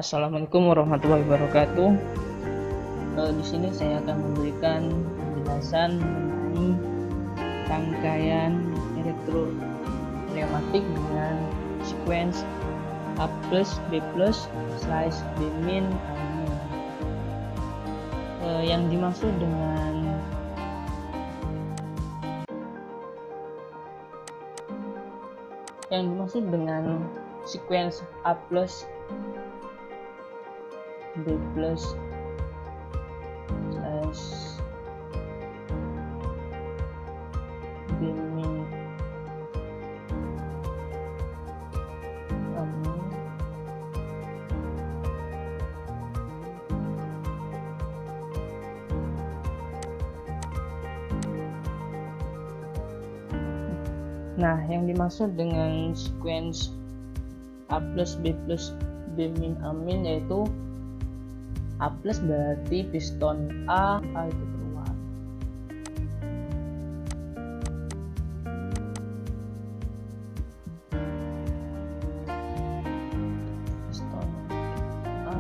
Assalamualaikum warahmatullahi wabarakatuh. Di sini saya akan memberikan penjelasan mengenai rangkaian elektro pneumatik dengan sequence A+B B-A. Yang dimaksud dengan sequence A+B B-. Nah, yang dimaksud dengan sequence A+B B-, yaitu A+ berarti piston A itu keluar. Piston A.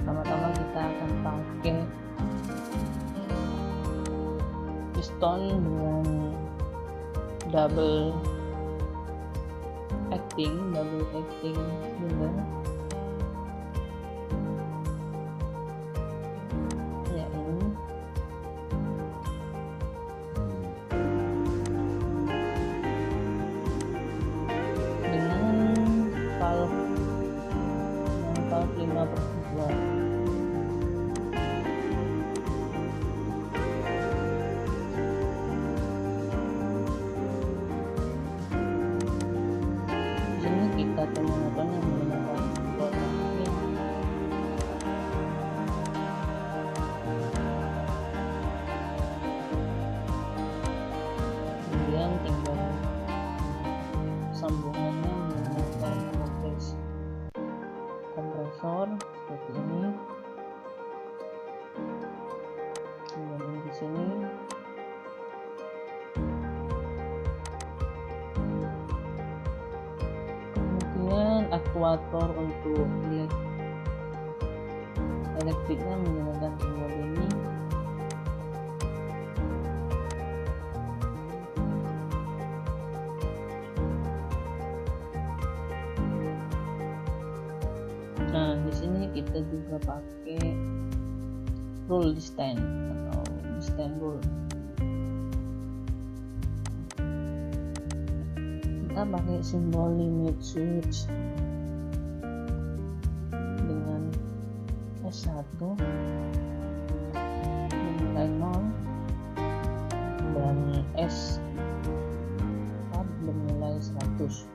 Pertama-tama kita akan pakai piston dengan double acting cylinder, ya ini. Dengan valve 5/2. Kita temukan yang menggunakan ini. Kemudian tinggal sambungannya menggunakan kompresor seperti ini. Kemudian di sini aktuator untuk elektriknya menggunakan tombol ini. Nah, di sini kita juga pakai rule stand atau stand rule. Kita pakai simbol limit switch dengan S1 nilai 0 dan S4 bernilai 100.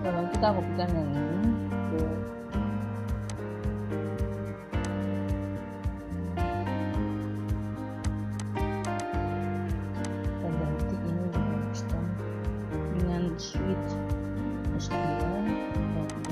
Kalau kita kopikan yang ini ke switch S2 dan S3.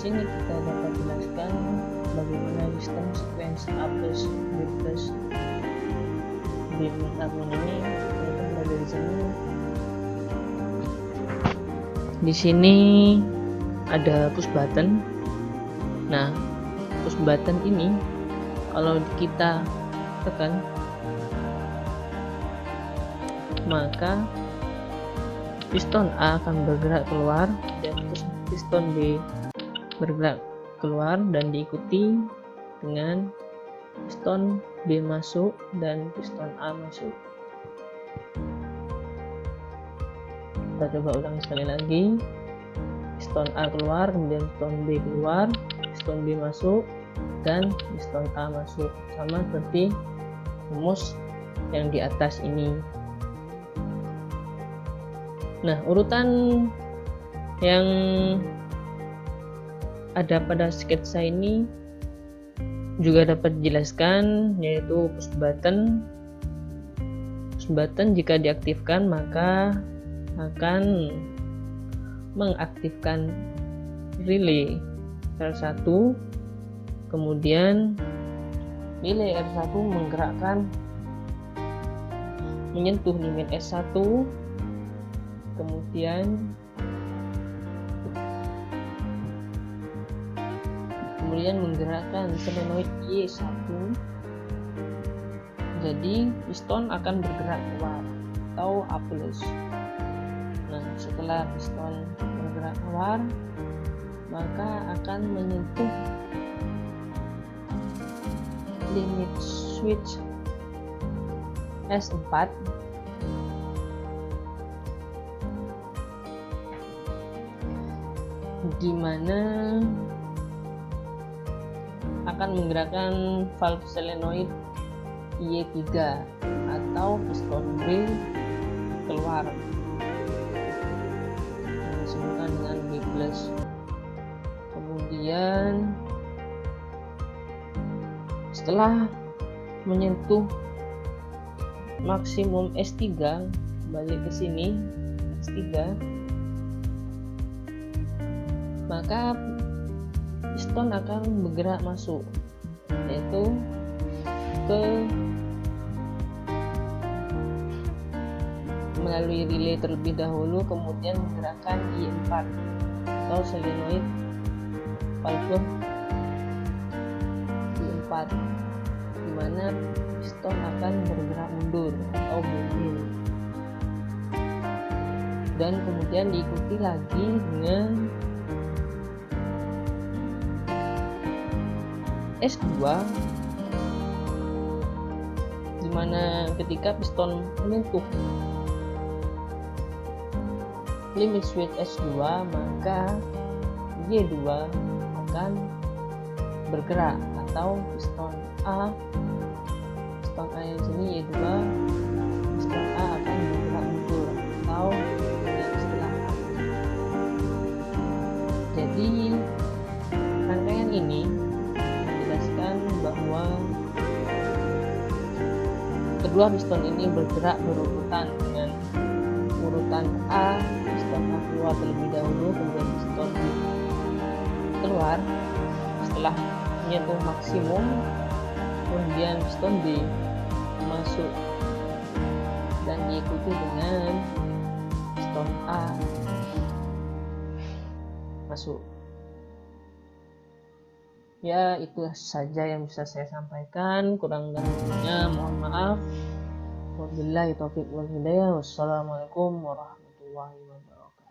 sini kita dapat jelaskan bagaimana sistem sequence A plus B plus B minus ini. Kita mulai dari sini. Di sini ada push button. Nah, push button ini kalau kita tekan, maka piston A akan bergerak keluar dan piston B bergerak keluar dan diikuti dengan piston B masuk dan piston A masuk. Kita coba ulang sekali lagi. Piston A keluar, kemudian piston B keluar, piston B masuk, dan piston A masuk, sama seperti rumus yang di atas ini. Nah, urutan yang ada pada sketsa ini juga dapat dijelaskan, yaitu push button. Push button jika diaktifkan maka akan mengaktifkan relay R1, kemudian relay R1 menggerakkan menyentuh limit S1, kemudian menggerakkan solenoid Y1, jadi piston akan bergerak keluar atau A+. Nah, setelah piston bergerak keluar, maka akan menyentuh limit switch S4, di mana akan menggerakkan valve solenoid Y3 atau piston B keluar, yang disebutkan dengan B+. Kemudian setelah menyentuh maksimum S3, balik ke sini S3, maka piston akan bergerak masuk, yaitu ke melalui relay terlebih dahulu, kemudian menggerakkan I4 atau solenoid valve I4, di mana piston akan bergerak mundur atau mundur, dan kemudian diikuti lagi dengan S2, di mana ketika piston menyentuh limit switch S2, maka Y2 akan bergerak atau piston A yang sini Y2, piston A akan bergerak mundur atau yang istilah A. Jadi rangkaian ini menjelaskan bahwa kedua piston ini bergerak berurutan dengan urutan A, piston A keluar terlebih dahulu, kemudian piston B keluar setelah menyentuh maksimum, kemudian piston B masuk dan diikuti dengan piston A masuk. Ya, itu saja yang bisa saya sampaikan, kurang dan lebihnya mohon maaf. Wabillahi taufiq wal hidayah. Wassalamualaikum warahmatullahi wabarakatuh.